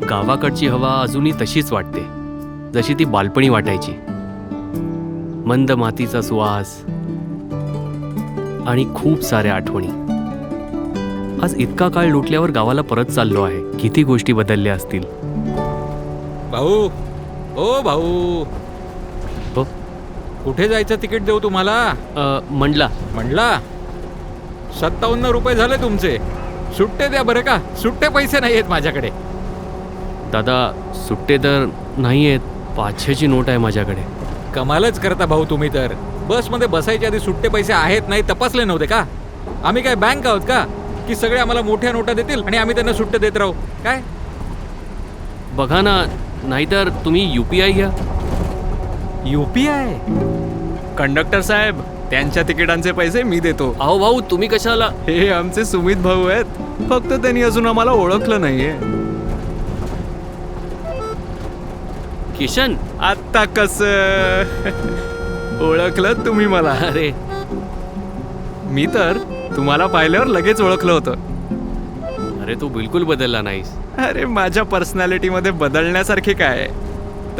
गावाकडची हवा अजूनही तशीच वाटते, जशी ती बालपणी वाटायची. मंद मातीचा सुवास आणि खूप साऱ्या आठवणी. आज इतका काळ लुटल्यावर गावाला परत चाललो आहे. किती गोष्टी बदलल्या असतील. भाऊ, ओ भाऊ, हो. कुठे जायचं तिकीट देऊ तुम्हाला? म्हणला म्हणला 57 रुपये झाले तुमचे. सुट्टे द्या बरं का, सुट्टे पैसे नाही आहेत माझ्याकडे. दादा, सुट्टे तर नाही आहेत. 500ची नोट आहे माझ्याकडे. कमालच करता भाऊ तुम्ही तर. बसमध्ये बसायच्या आधी सुट्टे पैसे आहेत नाही तपासले नव्हते का? आम्ही काय बँक आहोत का की सगळे आम्हाला मोठ्या नोटा देतील आणि आम्ही त्यांना सुट्टे देत राहू? काय बघा ना, नाहीतर तुम्ही UPI घ्या. UPI? कंडक्टर साहेब, त्यांच्या तिकिटांचे पैसे मी देतो. अहो भाऊ, तुम्ही कशाला? हे आमचे सुमित भाऊ आहेत. फक्त त्यांनी अजून आम्हाला ओळखलं नाहीये. किशन, आता कस ओळखलं तुम्ही मला? अरे मी तर तुम्हाला पाहिल्यावर लगेच ओळखलं होतं. अरे तू बिलकुल बदलला नाहीस. अरे माझ्या पर्सनॅलिटीमध्ये बदलण्यासारखे काय आहे?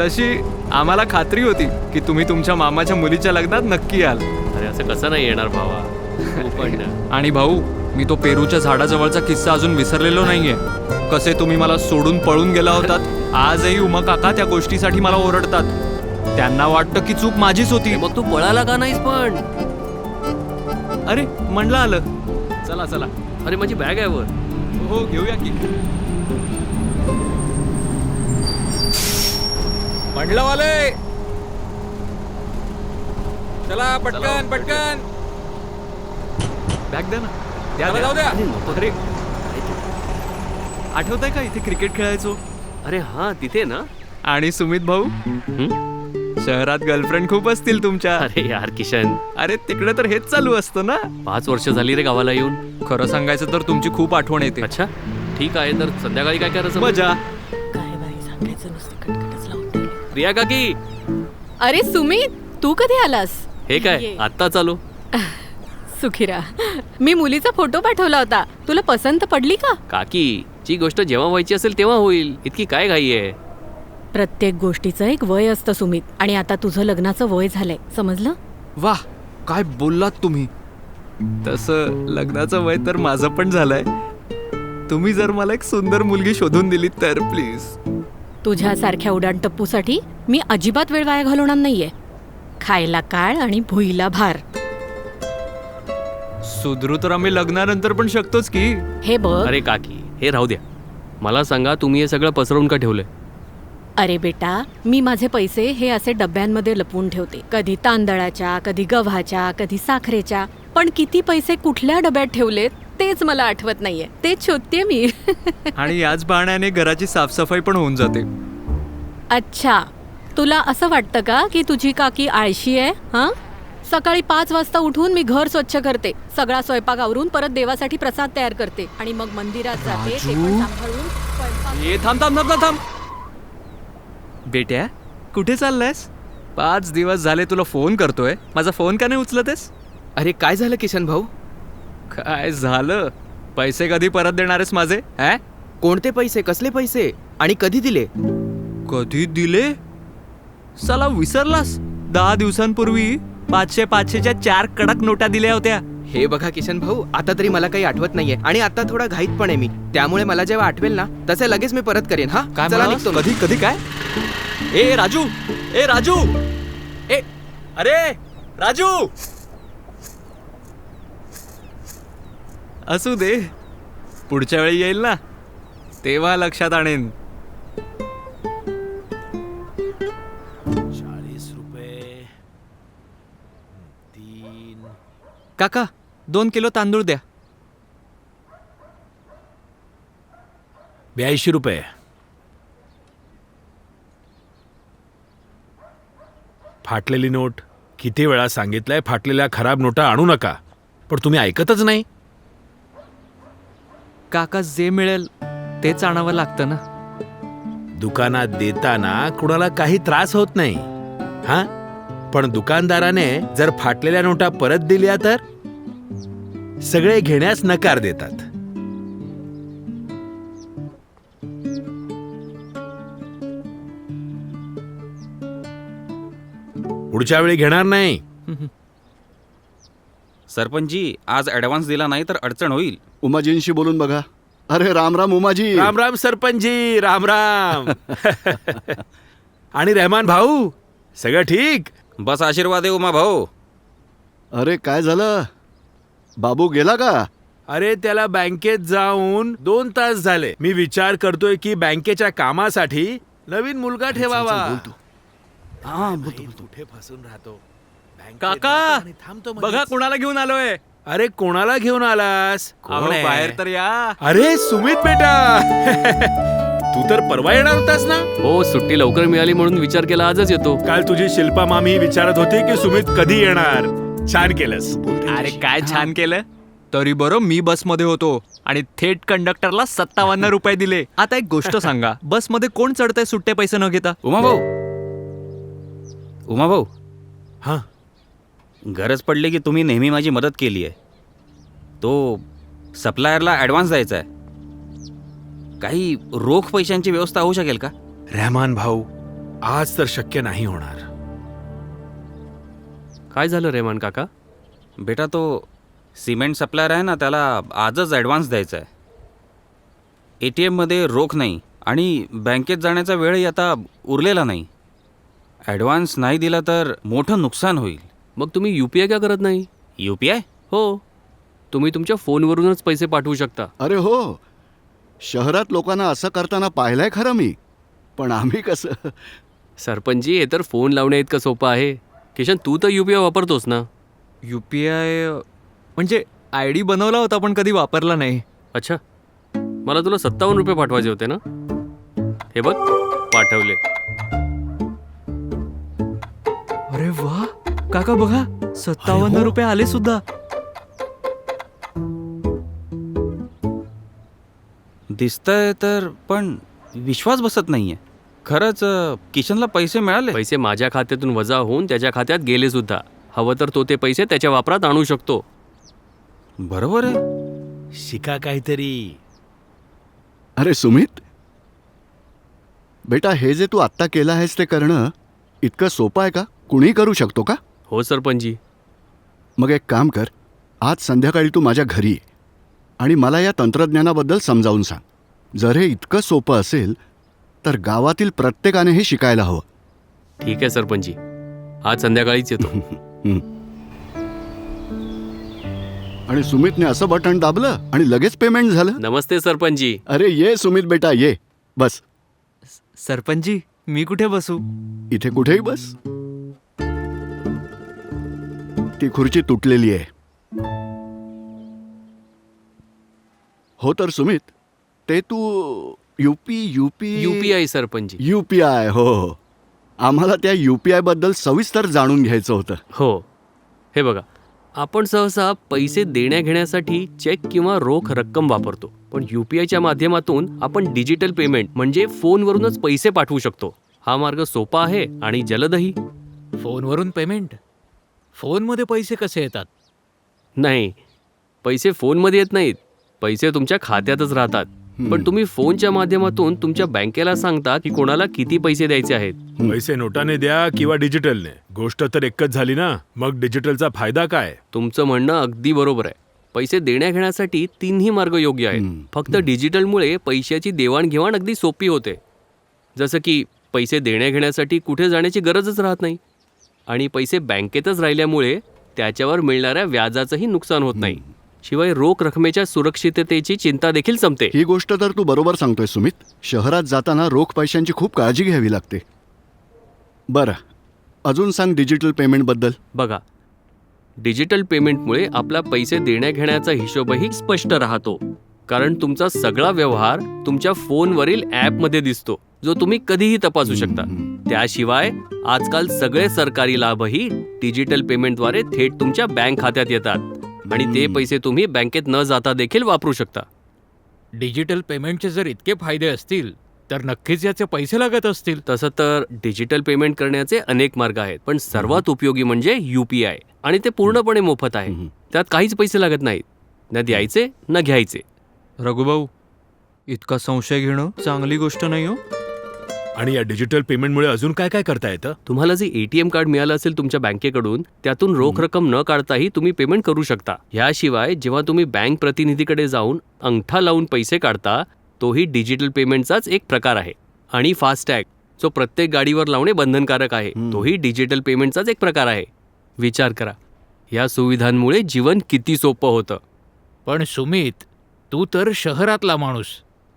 तशी आम्हाला खात्री होती की तुम्ही तुमच्या मामाच्या मुलीच्या लग्नात नक्की याल. अरे असं कसं नाही येणार भावा? तू पण ना. आणि भाऊ, मी तो पेरूच्या झाडाजवळचा किस्सा अजून विसरलेलो नाहीये. कसे तुम्ही मला सोडून पळून गेला होतात. आजही उमा काका त्या गोष्टीसाठी मला ओरडतात. त्यांना वाटतं की चूक माझीच होती. मग तू पळाला का नाहीस पण? अरे म्हणलं आलं. चला चला. अरे माझी बॅग आहे वर. हो, घेऊया की. म्हणलं वाले, चला पटकन पटकन. बॅग द्या ना. चला, जाऊ द्या. अरे नको. अरे आठवतंय का इथे क्रिकेट खेळायचो? अरे हा, तिथे ना. आणि सुमित भाऊ, शहरात गर्लफ्रेंड खूप असतील तुमच्या. अरे यार किशन, अरे तिकडे तर हेच चालू असतं ना. 5 वर्ष झाली रे गावाला येऊन. खरं सांगायचं तर तुमची खूप आठवण येते. अच्छा ठीक आहे, तर संध्याकाळी काय करायचं? मजा. काय बाई, सांगायचं नुसतं कटकटच लावून ठेवली. प्रिया काकी, अरे सुमित, तू कधी आलास? हे काय ये. आत्ता चालू? सुखीरा, मी मुलीचा फोटो पाठवला होता. तुला पसंत पडली का? काकी, जी गोष्ट जेव्हा व्हायची असेल तेव्हा होईल. इतकी काय घाई आहे? प्रत्येक गोष्टीचं एक वय असतं सुमित. आणि आता तुझं लग्नाचं वय झालंय, समजलं? वाह, काय बोललात तुम्ही. तसं लग्नाचं वय तर माझं पण झालंय. तुम्ही जर मला एक सुंदर मुलगी शोधून दिली तर प्लीज. तुझ्यासारख्या उडाणटप्पूसाठी मी अजिबात वेळ वाया घालवणार नाहीये. खायला काळ आणि भुईला भार. सुधरू तर आम्ही लग्नानंतर पण शकतोच की. हे बघ. अरे काकी, हे राहू द्या. मला सांगा, तुम्ही हे सगळं पसरवून का ठेवलंय? अरे बेटा, मी माझे पैसे हे असे डब्यांमध्ये लपवून ठेवते. कधी तांदळाच्या, कधी गव्हाच्या, कधी साखरेच्या. पण किती पैसे कुठल्या डब्यात ठेवलेत तेच मला आठवत नाहीये. तेच शोधते मी. आणि याच बहाण्याने घराची साफसफाई पण होऊन जाते. अच्छा, तुला असं वाटतं का की तुझी काकी आळशी आहे? हा, सकाळी 5 वाजता उठून मी घर स्वच्छ करते, सगळा स्वयंपाक आवरून परत देवासाठी प्रसाद तयार करते आणि मग मंदिरात जाते. ते पण सांभाळून स्वयंपाक. ए थांब थांब थांब थांब. बेट्या, कुठे चाललायस? 5 दिवस झाले तुला फोन करतोय. माझा फोन का नाही उचलतेस? अरे काय झालं किशन भाऊ? काय झालं? पैसे कधी परत देणारेस माझे? कोणते पैसे? कसले पैसे? आणि कधी दिले? कधी दिले? साला विसरलास? 10 दिवसांपूर्वी 500-500च्या 4 कडक नोटा दिल्या होत्या. हे बघा किशन भाऊ, आता तरी मला काही आठवत नाहीये आणि आता थोडा घाईत पण आहे मी. त्यामुळे मला जेव्हा आठवेल ना तसे लगेच मी परत करेन. हा, काय चला म्हणालास? निघतो मी. कधी कधी काय? ए राजू, ए राजू, ए अरे राजू. असू दे, पुढच्या वेळी येईल ना तेव्हा लक्षात आणेन. 40 रुपये 3. काका, 2 किलो तांदूळ द्या. 82 रुपये. फाटलेली नोट. किती वेळा सांगितलंय फाटलेल्या खराब नोटा आणू नका, पण तुम्ही ऐकतच नाही. काका, जे मिळेल तेच आणावं लागतं ना. दुकानात देताना कुणाला काही त्रास होत नाही, हा, पण दुकानदाराने जर फाटलेल्या नोटा परत दिल्या तर सगळे घेण्यास नकार देतात. पुढच्या वेळी घेणार नाही. सरपंचजी आज ॲडव्हान्स दिला नाही तर अडचण होईल. उमाजींशी बोलून बघा. अरे राम राम उमाजी. राम राम सरपंचजी, राम राम. आणि रहमान भाऊ, सगळं ठीक? बस आशीर्वाद आहे उमा भाऊ. अरे काय झालं, बाबू गेला का? अरे त्याला बँकेत जाऊन 2 तास झाले. मी विचार करतोय की बँकेच्या कामासाठी नवीन मुलगा ठेवावा. कुठे फसून राहतो. बँकेत काका, जातो आणि थांबतो मध्येच. बघा कोणाला घेऊन आलोय. अरे कोणाला घेऊन आलास? अहो, कोण आहे? बाहेर तर या. अरे सुमित बेटा. तू तर परवा येणार होतास ना? हो, सुट्टी लवकर मिळाली म्हणून विचार केला आजच येतो. काल तुझी शिल्पा मामी विचारत होती की सुमित कधी येणार. छान केलंस. अरे काय छान केलं. तरी बरं मी बसमध्ये होतो आणि थेट कंडक्टरला 57 रुपये दिले. आता एक गोष्ट सांगा, बसमध्ये कोण चढतंय सुट्टे पैसे न घेता? उमा भाऊ, उमा भाऊ, हा, गरज पडली की तुम्ही नेहमी माझी मदत केली आहे. तो सप्लायरला ॲडव्हान्स द्यायचा आहे. काही रोख पैशांची व्यवस्था होऊ शकेल का? रहमान भाऊ, आज तर शक्य नाही होणार. काय झालं रेमान काका? बेटा तो सिमेंट सप्लायर आहे ना, त्याला आजच ॲडव्हान्स द्यायचा आहे. ATM-मध्ये रोख नाही आणि बँकेत जाण्याचा वेळही आता उरलेला नाही. ॲडव्हान्स नाही दिला तर मोठं नुकसान होईल. मग तुम्ही UPI का करत नाही? UPI? हो, तुम्ही तुमच्या फोनवरूनच पैसे पाठवू शकता. अरे हो, शहरात लोकांना असं करताना पाहिलंय खरं मी. पण आम्ही कसं. सरपंचजी, हे तर फोन लावण्या इतकं सोपं आहे. किशन, तू तर UPI वापरतोस ना? UPI म्हणजे ID बनवला होता पण कधी वापरला नाही. अच्छा, मला तुला 57 रुपये पाठवायचे होते ना? हे बघ, पाठवले. अरे वा काका, बघा 57 रुपये आले सुद्धा. दिसतंय तर पण विश्वास बसत नाहीये. खरंच किशनला पैसे मिळाले? पैसे माझ्या खात्यातून वजा होऊन त्याच्या खात्यात गेले सुद्धा. हवं तर तो ते पैसे त्याच्या वापरात आणू शकतो. बरोबर आहे. शिका काहीतरी. अरे सुमित बेटा, हे जे तू आत्ता केलं आहेस ते करणं इतकं सोपं आहे का? कुणी करू शकतो का? हो सरपंचजी. मग एक काम कर, आज संध्याकाळी तू माझ्या घरी ये आणि मला या तंत्रज्ञानाबद्दल समजावून सांग. जर हे इतकं सोपं असेल तर गावातील प्रत्येकाने हे शिकायला हवं. ठीक आहे सरपंचजी, आज संध्याकाळीच येतो. हं. आणि सुमितने असं बटन दाबलं आणि लगेच पेमेंट झालं. नमस्ते सरपंचजी. अरे ये सुमित बेटा, ये बस. सरपंचजी, मी कुठे बसू? इथे कुठेही बस. ती खुर्ची तुटलेली आहे. हो तर सुमित, ते तू UPI सरपंचजी. UPI. हो, आम्हाला त्या UPI बद्दल सविस्तर जाणून घ्यायचं होतं. हो, हे बघा, आपण सहसा पैसे देण्या घेण्यासाठी चेक किंवा रोख रक्कम वापरतो. पण UPIच्या माध्यमातून आपण डिजिटल पेमेंट म्हणजे फोनवरूनच पैसे पाठवू शकतो. हा मार्ग सोपा आहे आणि जलदही. फोनवरून पेमेंट? फोनमध्ये पैसे कसे येतात? नाही, पैसे फोनमध्ये येत नाहीत. पैसे तुमच्या खात्यातच राहतात. पण तुम्ही फोनच्या माध्यमातून तुमच्या बँकेला सांगता की कोणाला किती पैसे द्यायचे आहेत. पैसे नोटाने द्या किंवा डिजिटलने, गोष्ट तर एकच झाली ना. मग डिजिटलचा फायदा काय? तुमचं म्हणणं अगदी बरोबर आहे. पैसे देण्या घेण्यासाठी 3ही मार्ग योग्य आहेत. फक्त डिजिटलमुळे पैशाची देवाणघेवाण अगदी सोपी होते. जसं की पैसे देण्या घेण्यासाठी कुठे जाण्याची गरजच राहत नाही आणि पैसे बँकेतच राहिल्यामुळे त्याच्यावर मिळणाऱ्या व्याजाचंही नुकसान होत नाही. शिवाय रोख रकमेच्या सुरक्षिततेची चिंता देखील संपते. ही गोष्ट तर तू बरोबर सांगतोय सुमित. शहरात जाताना रोख पैशांची खूप काळजी घ्यावी लागते. बरं, अजून सांग डिजिटल पेमेंटबद्दल. बघा, डिजिटल पेमेंटमुळे आपला पैसे देण्या घेण्याचा हिशोबही स्पष्ट राहतो. कारण तुमचा सगळा व्यवहार तुमच्या फोनवरील ॲपमध्ये दिसतो, जो तुम्ही कधीही तपासू शकता. त्याशिवाय आजकाल सगळे सरकारी लाभही डिजिटल पेमेंटद्वारे थेट तुमच्या बँक खात्यात येतात आणि ते पैसे तुम्ही बँकेत न जाता देखील वापरू शकता. डिजिटल पेमेंटचे जर इतके फायदे असतील तर नक्कीच याचे पैसे लागत असतील. तसं तर डिजिटल पेमेंट करण्याचे अनेक मार्ग आहेत, पण सर्वात उपयोगी म्हणजे UPI आणि ते पूर्णपणे मोफत आहे. त्यात काहीच पैसे लागत नाहीत, न द्यायचे न घ्यायचे. रघुभाऊ, इतका संशय घेणं चांगली गोष्ट नाही हो. आणि या डिजिटल पेमेंटमुळे अजून काय काय करता येतं? तुम्हाला जे एटीएम कार्ड मिळालं असेल तुमच्या बँकेकडून त्यातून रोख रक्कम न काढताही तुम्ही पेमेंट करू शकता. याशिवाय जेव्हा तुम्ही बँक प्रतिनिधीकडे जाऊन अंगठा लावून पैसे काढता तोही डिजिटल पेमेंटचाच एक प्रकार आहे. आणि फास्टॅग जो प्रत्येक गाडीवर लावणे बंधनकारक आहे तोही डिजिटल पेमेंटचाच एक प्रकार आहे. विचार करा, या सुविधांमुळे जीवन किती सोपं होतं. पण सुमित, तू तर शहरातला माणूस,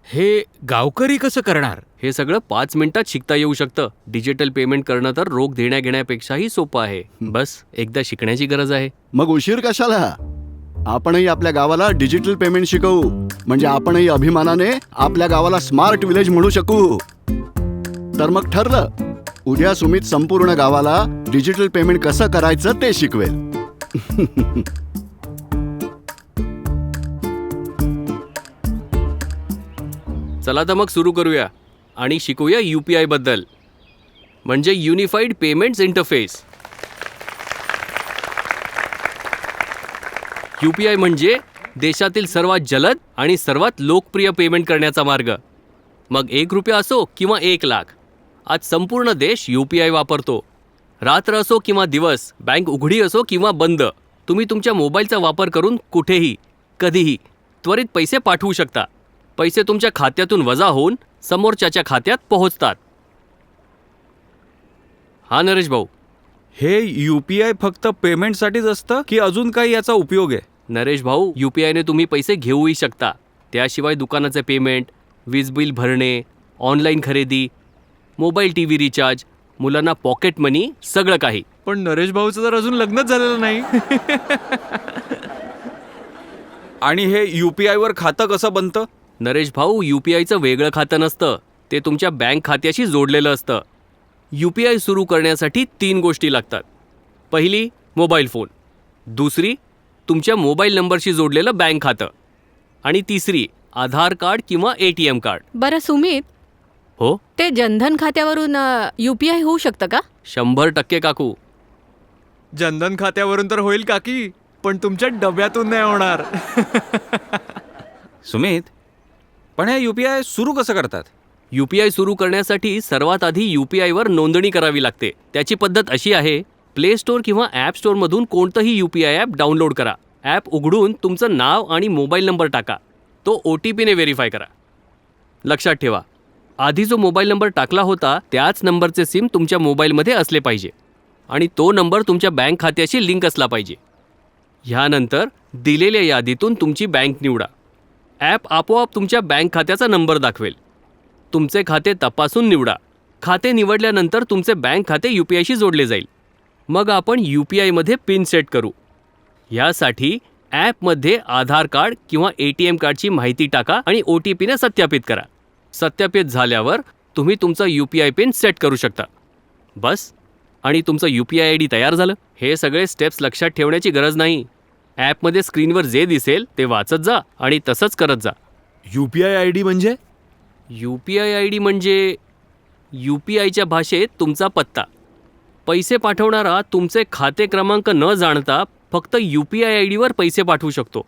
हे गावकरी कसं करणार? हे सगळं 5 मिनिटात शिकता येऊ शकतं. डिजिटल पेमेंट करणं तर रोख देण्या घेण्यापेक्षाही सोपं आहे. बस एकदा शिकण्याची गरज आहे. मग उशीर कशाला? आपणही आपल्या गावाला डिजिटल पेमेंट शिकवू, म्हणजे आपणही अभिमानाने आपल्या गावाला स्मार्ट विलेज म्हणू शकू. तर मग ठरलं, उद्या सुमित संपूर्ण गावाला डिजिटल पेमेंट कसं करायचं ते शिकवेल. चला तर मग सुरू करूया आणि शिकूया UPI बद्दल, म्हणजे युनिफाईड पेमेंट्स इंटरफेस. UPI म्हणजे देशातील सर्वात जलद आणि सर्वात लोकप्रिय पेमेंट करण्याचा मार्ग. मग 1 रुपया असो किंवा 1 लाख, आज संपूर्ण देश UPI वापरतो. रात्र असो किंवा दिवस, बँक उघडी असो किंवा बंद, तुम्ही तुमच्या मोबाईलचा वापर करून कुठेही कधीही त्वरित पैसे पाठवू शकता. पैसे तुमच्या खात्यातून वजा होऊन समोरच्याच्या खात्यात पोहोचतात. हा नरेश भाऊ. हे UPI फक्त पेमेंटसाठीच असतं की अजून काही याचा उपयोग आहे? नरेश भाऊ, UPIने तुम्ही पैसे घेऊही शकता. त्याशिवाय दुकानाचे पेमेंट, वीज बिल भरणे, ऑनलाईन खरेदी, मोबाईल TV रिचार्ज, मुलांना पॉकेट मनी, सगळं काही. पण नरेश भाऊचं तर अजून लग्नच झालेलं नाही. आणि हे UPI वर खातं कसं बनतं? नरेश भाऊ, UPIचं वेगळं खातं नसतं, ते तुमच्या बँक खात्याशी जोडलेलं असतं. UPI सुरू करण्यासाठी 3 गोष्टी लागतात. पहिली, मोबाईल फोन. दुसरी, तुमच्या मोबाईल नंबरशी जोडलेलं बँक खातं. आणि तिसरी, आधार कार्ड किंवा ATM कार्ड. बरं सुमित, हो, ते जनधन खात्यावरून UPI होऊ शकतं का? 100% काकू. जनधन खात्यावरून तर होईल काकी, पण तुमच्या डब्यातून नाही होणार. सुमित, पण हे UPI सुरू कसं करतात? UPI सुरू करण्यासाठी सर्वात आधी UPI वर नोंदणी करावी लागते. त्याची पद्धत अशी आहे, प्ले स्टोअर किंवा ॲप स्टोअरमधून कोणतंही UPI ॲप डाउनलोड करा. ॲप उघडून तुमचं नाव आणि मोबाईल नंबर टाका. तो OTPने व्हेरीफाय करा. लक्षात ठेवा, आधी जो मोबाईल नंबर टाकला होता त्याच नंबरचे सिम तुमच्या मोबाईलमध्ये असले पाहिजे आणि तो नंबर तुमच्या बँक खात्याशी लिंक असला पाहिजे. ह्यानंतर दिलेल्या यादीतून तुमची बँक निवडा. ॲप आपोआप तुमच्या बँक खात्याचा नंबर दाखवेल. तुमचे खाते तपासून निवडा. खाते निवडल्यानंतर तुमचे बँक खाते UPIशी जोडले जाईल. मग आपण UPIमध्ये पिन सेट करू. यासाठी ॲपमध्ये आधार कार्ड किंवा ATM कार्डची माहिती टाका आणि OTPने सत्यापित करा. सत्यापित झाल्यावर तुम्ही तुमचा UPI पिन सेट करू शकता. बस, आणि तुमचं UPI ID तयार झालं. हे सगळे स्टेप्स लक्षात ठेवण्याची गरज नाही. ॲपमध्ये स्क्रीनवर जे दिसेल ते वाचत जा आणि तसंच करत जा. UPI ID म्हणजे? UPI ID म्हणजे UPIच्या भाषेत तुमचा पत्ता. पैसे पाठवणारा तुमचे खाते क्रमांक न जाणता फक्त UPI ID वर पैसे पाठवू शकतो.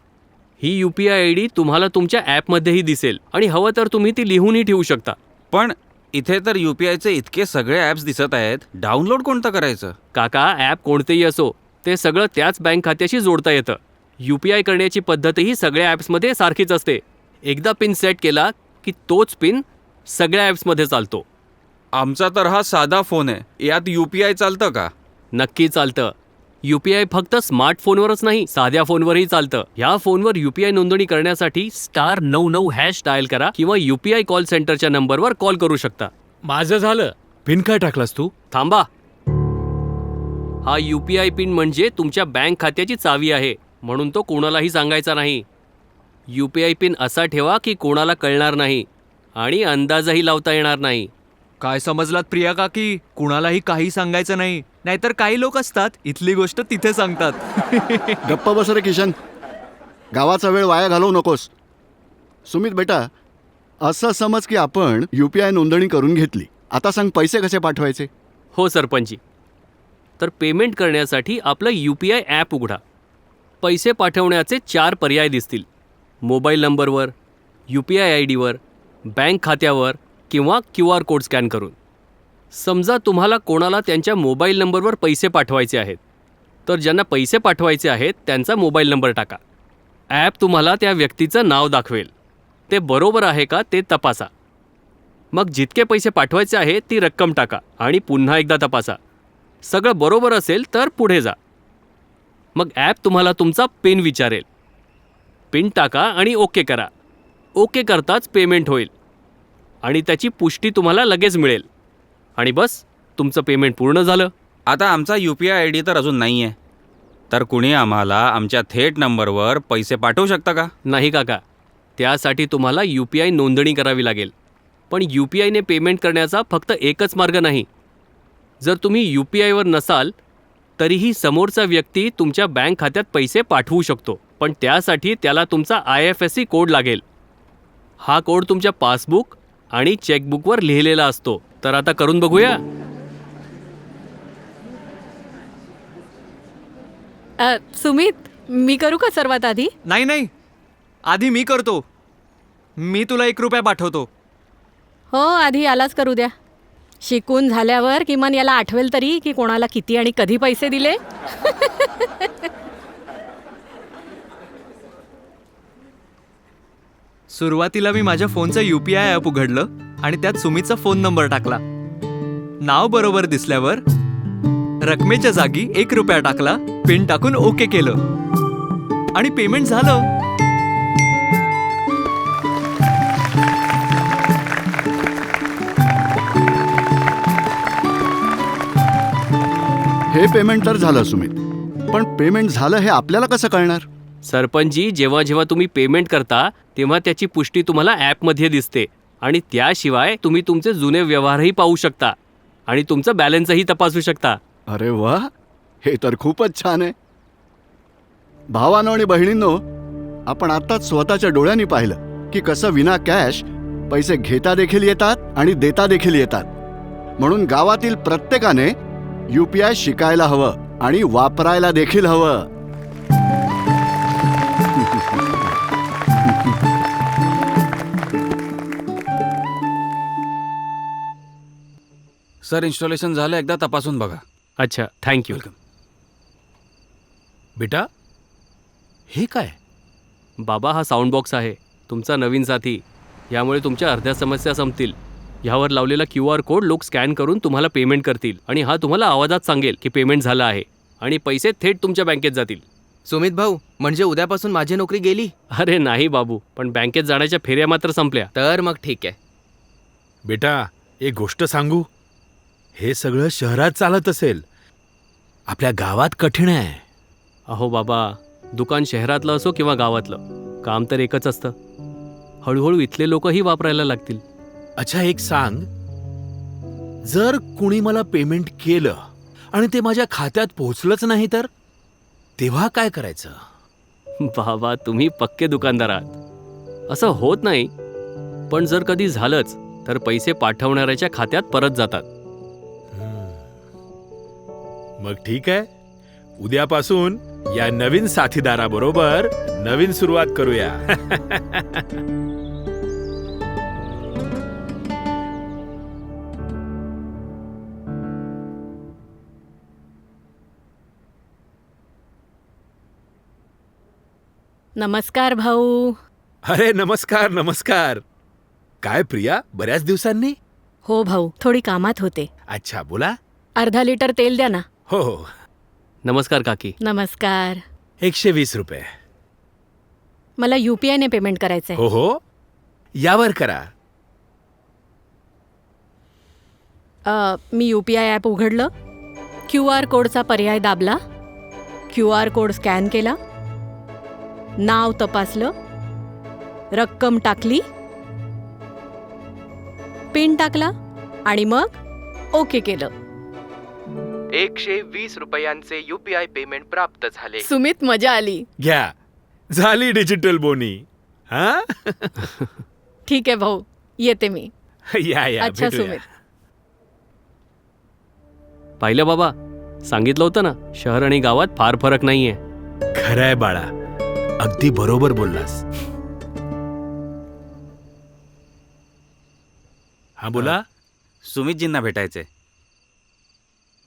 ही UPI ID तुम्हाला तुमच्या ॲपमध्येही दिसेल आणि हवं तर तुम्ही ती लिहूनही ठेवू शकता. पण इथे तर UPIचे इतके सगळे ॲप्स दिसत आहेत, डाउनलोड कोणतं करायचं? काका, ॲप कोणतेही असो, ते सगळं त्याच बँक खात्याशी जोडता येतं. UPI करण्याची पद्धतही सगळ्या ॲप्समध्ये सारखीच असते. एकदा पिन सेट केला की तोच पिन सगळ्या ॲप्समध्ये चालतो. आमचा तर हा साधा फोन आहे, यात UPI चालतं का? नक्की चालतं. UPI फक्त स्मार्टफोनवरच नाही, साध्या फोनवरही चालतं. ह्या फोनवर UPI नोंदणी करण्यासाठी *99# डायल करा किंवा UPI कॉल सेंटरच्या नंबरवर कॉल करू शकता. माझं झालं. पिन काय टाकलास तू? थांबा. हा UPI पिन म्हणजे तुमच्या बँक खात्याची चावी आहे, म्हणून तो कोणालाही सांगायचा नाही. UPI पिन असा ठेवा की कोणाला कळणार नाही आणि अंदाजही लावता येणार नाही. काय समजलात प्रिया काकी? कुणालाही काही सांगायचं नाही, नाहीतर काही लोक असतात इथली गोष्ट तिथे सांगतात. गप्प बस रे किशन, गावाचा वेळ वाया घालवू नकोस. सुमित बेटा, असं समज की आपण UPI नोंदणी करून घेतली. आता सांग, पैसे कसे पाठवायचे? हो सरपंची. तर पेमेंट करण्यासाठी आपलं UPI ॲप उघडा. पैसे पाठवण्याचे 4 पर्याय दिसतील. मोबाईल नंबरवर, UPI ID वर, बँक खात्यावर किंवा QR कोड स्कॅन करून. समजा तुम्हाला कोणाला त्यांच्या मोबाईल नंबरवर पैसे पाठवायचे आहेत, तर ज्यांना पैसे पाठवायचे आहेत त्यांचा मोबाईल नंबर टाका. ॲप तुम्हाला त्या व्यक्तीचं नाव दाखवेल. ते बरोबर आहे का ते तपासा. मग जितके पैसे पाठवायचे आहेत ती रक्कम टाका आणि पुन्हा एकदा तपासा. सगळं बरोबर असेल तर पुढे जा. मग ॲप तुम्हाला तुमचा पिन विचारेल. पिन टाका आणि ओके करा. ओके करताच पेमेंट होईल आणि त्याची पुष्टी तुम्हाला लगेच मिळेल. आणि बस, तुमचं पेमेंट पूर्ण झालं. आता आमचा UPI ID तर अजून नाही आहे, तर कुणी आम्हाला आमच्या थेट नंबरवर पैसे पाठवू शकता का? नाही काका, त्यासाठी तुम्हाला UPI नोंदणी करावी लागेल. पण UPIने पेमेंट करण्याचा फक्त एकच मार्ग नाही. जर तुम्ही UPIवर नसाल तरीही समोरचा व्यक्ती तुमच्या बँक खात्यात पैसे पाठवू शकतो. पण त्यासाठी त्याला तुमचा IFSC कोड लागेल. हा कोड तुमच्या पासबुक आणि चेकबुकवर लिहिलेला असतो. तर आता करून बघूया. सुमित, मी करू का सर्वात आधी? नाही नाही, आधी मी करतो. मी तुला 1 रुपया पाठवतो. हो, आधी यालाच करू द्या. शिकून झाल्यावर किमान याला आठवेल तरी की कोणाला किती आणि कधी पैसे दिले. सुरुवातीला मी माझ्या फोनचं UPI ॲप उघडलं आणि त्यात सुमितचा फोन नंबर टाकला. नाव बरोबर दिसल्यावर रकमेच्या जागी 1 रुपया टाकला, पिन टाकून ओके केलं आणि पेमेंट झालं. हे पेमेंट तर झालं सुमित, पण पेमेंट झालं हे आपल्याला कसं कळणार? सरपंचजी, जेव्हा जेव्हा तुम्ही पेमेंट करता तेव्हा त्याची पुष्टी तुम्हाला ॲपमध्ये दिसते. आणि त्याशिवाय तुम्ही तुमचे जुने व्यवहारही पाहू शकता आणि तुमचं बॅलन्सही तपासू शकता. अरे वा, हे तर खूपच छान आहे. भावांनो आणि बहिणींनो, आपण आत्ताच स्वतःच्या डोळ्यांनी पाहिलं की कसं विना कॅश पैसे घेता देखील येतात आणि देता देखील येतात. म्हणून गावातील प्रत्येकाने UPI शिकायला हवं आणि वापरायला देखील हवं. सर, इन्स्टॉलेशन झालं, एकदा तपासून बघा. अच्छा, थँक्यू. बेटा, हे काय? बाबा, हा साऊंड बॉक्स आहे, तुमचा नवीन साथी. यामुळे तुमच्या अर्ध्या समस्या संपतील. ह्यावर लावलेला QR कोड लोक स्कॅन करून तुम्हाला पेमेंट करतील आणि हा तुम्हाला आवाजात सांगेल की पेमेंट झालं आहे आणि पैसे थेट तुमच्या बँकेत जातील. सुमित भाऊ, म्हणजे उद्यापासून माझी नोकरी गेली? अरे नाही बाबू, पण बँकेत जाण्याच्या फेऱ्या मात्र संपल्या. तर मग ठीक आहे. बेटा, एक गोष्ट सांगू, हे सगळं शहरात चालत असेल, आपल्या गावात कठीण आहे. अहो बाबा, दुकान शहरातलं असो किंवा गावातलं, काम तर एकच असतं. हळूहळू इथले लोकही वापरायला लागतील. अच्छा, एक सांग, जर कुणी मला पेमेंट केलं आणि ते माझ्या खात्यात पोहोचलंच नाही तर तेव्हा काय करायचं? बाबा, तुम्ही पक्के दुकानदार आहात. असं होत नाही, पण जर कधी झालंच तर पैसे पाठवणाऱ्याच्या खात्यात परत जातात. मग ठीक आहे, उद्यापासून या नवीन साथीदाराबरोबर नवीन सुरुवात करूया. नमस्कार भाऊ. अरे नमस्कार नमस्कार. काय प्रिया, बऱ्याच दिवसांनी? हो भाऊ, थोडी कामात होते. अच्छा, बोला. अर्धा लिटर तेल द्या ना. हो हो, नमस्कार काकी. नमस्कार. 120 रुपये. मला UPIने पेमेंट करायचंय. हो हो, यावर करा. मी UPI ॲप उघडलं, QR कोडचा पर्याय दाबला, QR कोड स्कॅन केला, नाव तपासलं, रक्कम टाकली, पिन टाकला आणि मग ओके केलं. 120 रुपयांचे UPI पेमेंट प्राप्त झाले. सुमित, मजा आली. घ्या, झाली डिजिटल बोनी. हा. ठीक आहे भाऊ, येते मी. या या, अच्छा भेटूया. सुमित. पाहिलं बाबा, सांगितलं होतं ना, शहर आणि गावात फार फरक नाहीये. खरंय बाळा, अगदी बरोबर बोललास. हा, बोला. सुमितजींना भेटायचे.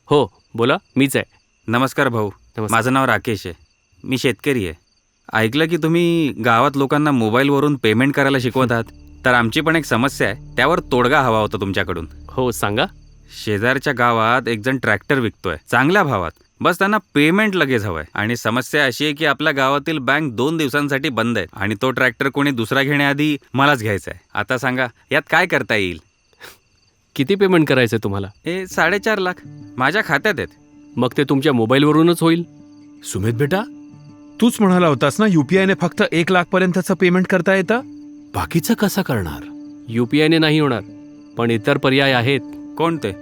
हो बोला, मीच आहे. नमस्कार भाऊ. नमस्कार. माझं नाव राकेश आहे. मी शेतकरी आहे. ऐकलं की तुम्ही गावात लोकांना मोबाईलवरून पेमेंट करायला शिकवत आहात. तर आमची पण एक समस्या आहे, त्यावर तोडगा हवा होता तुमच्याकडून. हो सांगा. शेजारच्या गावात एक जण ट्रॅक्टर विकतोय चांगल्या भावात. बस त्यांना पेमेंट लगेच हवंय. आणि समस्या अशी आहे की आपल्या गावातील बँक 2 दिवसांसाठी बंद आहे आणि तो ट्रॅक्टर कोणी दुसरा घेण्याआधी मलाच घ्यायचा आहे. आता सांगा यात काय करता येईल? किती पेमेंट करायचं तुम्हाला? हे 4.5 लाख माझ्या खात्यात आहेत. मग ते तुमच्या मोबाईलवरूनच होईल. सुमित बेटा, तूच म्हणाला होतास ना UPI ने फक्त 1 लाख पर्यंतचं पेमेंट करता येतं. बाकीचं कसं करणार? UPI-ने नाही होणार, पण इतर पर्याय आहेत. कोणते?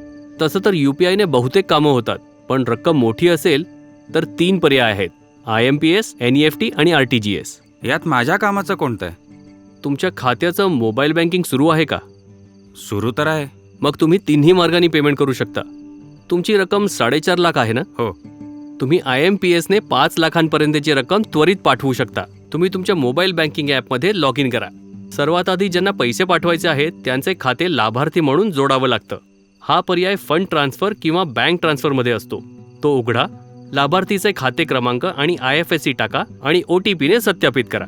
तसं तर UPI-ने बहुतेक कामं होतात, पण रक्कम मोठी असेल तर 3 पर्याय आहेत: IMPS, NEFT आणि RTGS. यात माझ्या कामाचं कोणतं आहे? तुमच्या खात्याचं मोबाईल बँकिंग सुरू आहे का? सुरू तर आहे. मग तुम्ही तिन्ही मार्गांनी पेमेंट करू शकता. तुमची रक्कम 4.5 लाख आहे ना? हो. तुम्ही IMPS-ने 5 लाखांपर्यंतची रक्कम त्वरित पाठवू शकता. तुम्ही तुमच्या मोबाईल बँकिंग ॲपमध्ये लॉग इन करा. सर्वात आधी ज्यांना पैसे पाठवायचे आहेत त्यांचे खाते लाभार्थी म्हणून जोडावं लागतं. हा पर्याय फंड ट्रान्सफर किंवा बँक ट्रान्सफरमध्ये असतो. तो उघडा, लाभार्थीचे खाते क्रमांक आणि IFSC टाका आणि OTP-ने सत्यापित करा.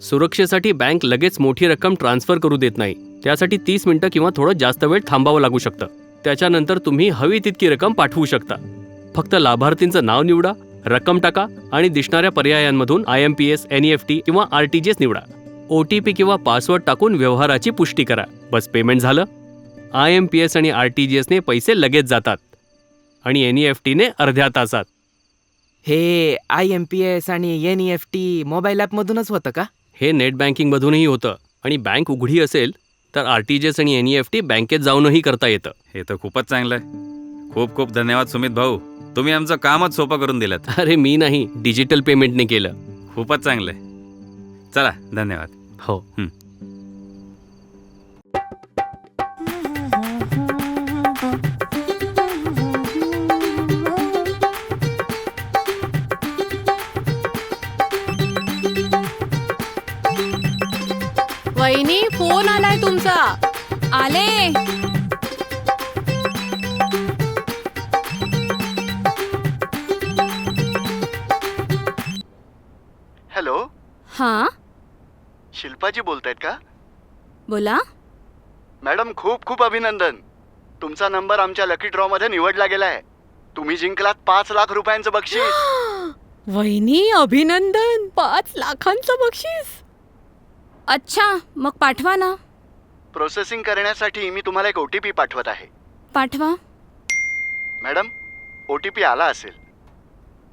सुरक्षेसाठी बँक लगेच मोठी रक्कम ट्रान्सफर करू देत नाही. त्यासाठी 30 मिनिटं किंवा थोडं जास्त वेळ थांबावं लागू शकतं. त्याच्यानंतर तुम्ही हवी तितकी रक्कम पाठवू शकता. फक्त लाभार्थींचं नाव निवडा, रक्कम टाका आणि दिसणाऱ्या पर्यायांमधून IMPS, NEFT किंवा RTGS निवडा. OTP किंवा पासवर्ड टाकून व्यवहाराची पुष्टी करा. बस पेमेंट झालं. IMPS आणि RTGS-ने पैसे लगेच जातात आणि NEFT-ने अर्ध्या तासात. हे IMPS आणि NEFT मोबाईल ॲपमधूनच होतं का? हे नेट बँकिंगमधूनही होतं आणि बँक उघडी असेल तर RTGS आणि NEFT बँकेत जाऊनही करता येतं. हे तर खूपच चांगलं आहे. खूप खूप धन्यवाद सुमित भाऊ. तुम्ही आमचं कामच सोपं करून दिलं. अरे मी नाही, डिजिटल पेमेंटने केलं. खूपच चांगलं आहे. चला धन्यवाद. हो. वहिनी, फोन आलाय तुमचा. आले. हॅलो, हां, शिल्पाजी बोलतायत का? बोला. मॅडम, खूप खूप अभिनंदन. तुमचा नंबर आमच्या लकी ड्रॉ मध्ये निवडला गेलाय. तुम्ही जिंकलात 5 लाख रुपयांचं बक्षीस. वहिनी, अभिनंदन. 5 लाखांचं बक्षीस. अच्छा, मग पाठवा ना. प्रोसेसिंग करण्यासाठी मी तुम्हाला एक OTP पाठवत आहे. पाठवा. मॅडम, OTP आला असेल.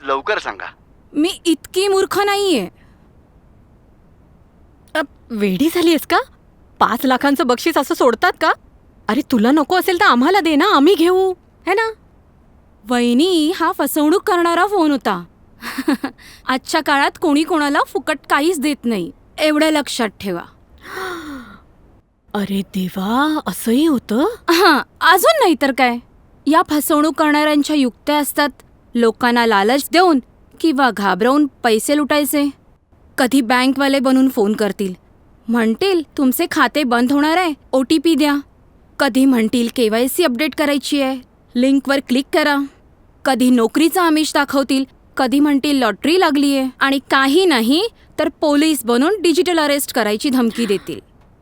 लवकर सांगा. मी इतकी मूर्ख नाहीये. वेडी झालीयस का? 5 लाखांचं बक्षीस असं सोडतात का? अरे तुला नको असेल तर आम्हाला दे ना, आम्ही घेऊ, है ना? वहिनी, हा फसवणूक करणारा फोन होता. आजच्या काळात कोणी कोणाला फुकट काहीच देत नाही, एवढं लक्षात ठेवा. अरे देवा, असंही होतं? हां, अजून नाही तर काय. या फसवणूक करणाऱ्यांच्या युक्त्या असतात. लोकांना लालच देऊन किंवा घाबरवून पैसे लुटायचे. कधी बँकवाले बनून फोन करतील, म्हणतील तुमचे खाते बंद होणार आहे, OTP द्या. कधी म्हणतील KYC अपडेट करायची आहे, लिंकवर क्लिक करा. कधी नोकरीचं आमिष दाखवतील, कधी म्हणतील लॉटरी लागली आहे, आणि काही नाही तर पोलीस बनून डिजिटल अरेस्ट करायची धमकी देतील.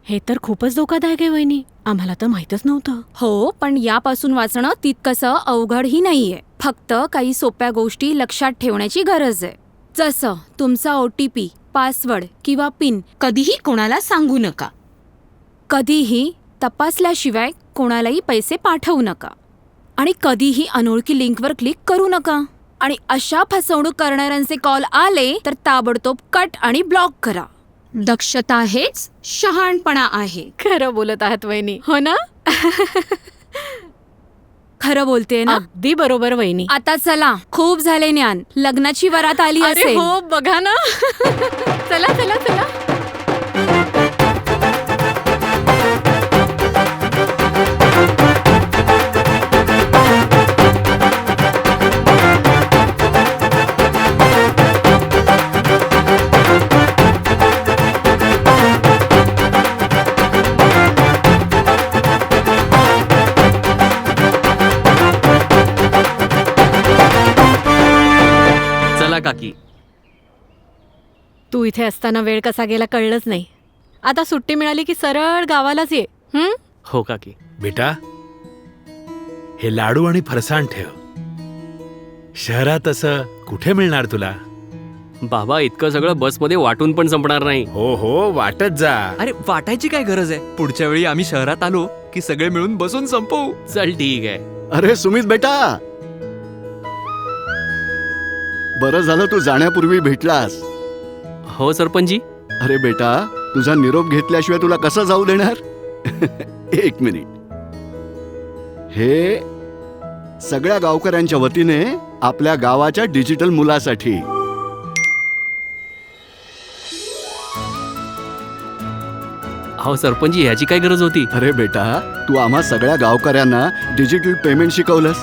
हे तर खूपच धोकादायक आहे वहिनी. आम्हाला तर माहीतच नव्हतं. हो, पण यापासून वाचणं तितकंसं अवघडही नाहीये. फक्त काही सोप्या गोष्टी लक्षात ठेवण्याची गरज आहे. जसं तुमचा OTP, पासवर्ड किंवा पिन कधीही कोणाला सांगू नका. कधीही तपासल्याशिवाय कोणालाही पैसे पाठवू नका. आणि कधीही अनोळखी लिंकवर क्लिक करू नका. आणि अशा फसवणूक करणाऱ्यांचे कॉल आले तर ताबडतोब कट आणि ब्लॉक करा. दक्षता हेच शहाणपणा आहे. खरं बोलत आहात वहिनी, हो ना? खरं बोलते ना? अगदी बरोबर वहिनी. आता चला, खूप झाले ज्ञान. लग्नाची वरात आली अरे असेल. हो, बघा ना. चला चला चला. इथे असताना वेळ कसा गेला कळलंच नाही. आता सुट्टी मिळाली की सरळ गावालाच ये. हं? हो काकी. बेटा हे लाडू आणि फरसाण ठेव. शहरात असं कुठे मिळणार तुला? बाबा इतकं सगळं बसमध्ये वाटून पण संपणार नाही. हो हो वाटत जा. अरे वाटायची काय गरज आहे? पुढच्या वेळी आम्ही शहरात आलो की सगळे मिळून बसून संपवू. चल ठीक आहे. अरे सुमित बेटा, बरं झालं तू जाण्यापूर्वी भेटलास. हो सरपंचजी. अरे बेटा, तुझा निरोप घेतल्याशिवाय तुला कसं जाऊ देणार? एक मिनिट. हे सगळ्या गावकऱ्यांच्या वतीने आपल्या गावाच्या डिजिटल मुलासाठी. हो सरपंचजी, ह्याची काय गरज होती? अरे बेटा, तू आम्हा सगळ्या गावकऱ्यांना डिजिटल पेमेंट शिकवलंस.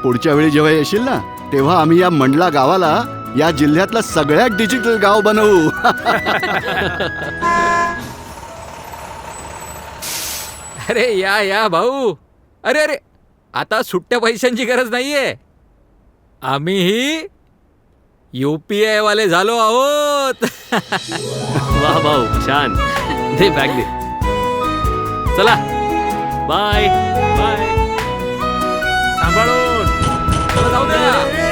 पुढच्या वेळी जेव्हा येशील ना, तेव्हा आम्ही या मंडला गावाला या जिल्ह्यातलं सगळ्यात डिजिटल गाव बनवू. अरे या भाऊ. अरे अरे, आता सुट्ट्या पैशांची गरज नाहीये. आम्हीही UPI वाले झालो आहोत. वा भाऊ, छान. दे बॅग दे. चला बाय बाय. सांभाळून. चला जाऊ द्या.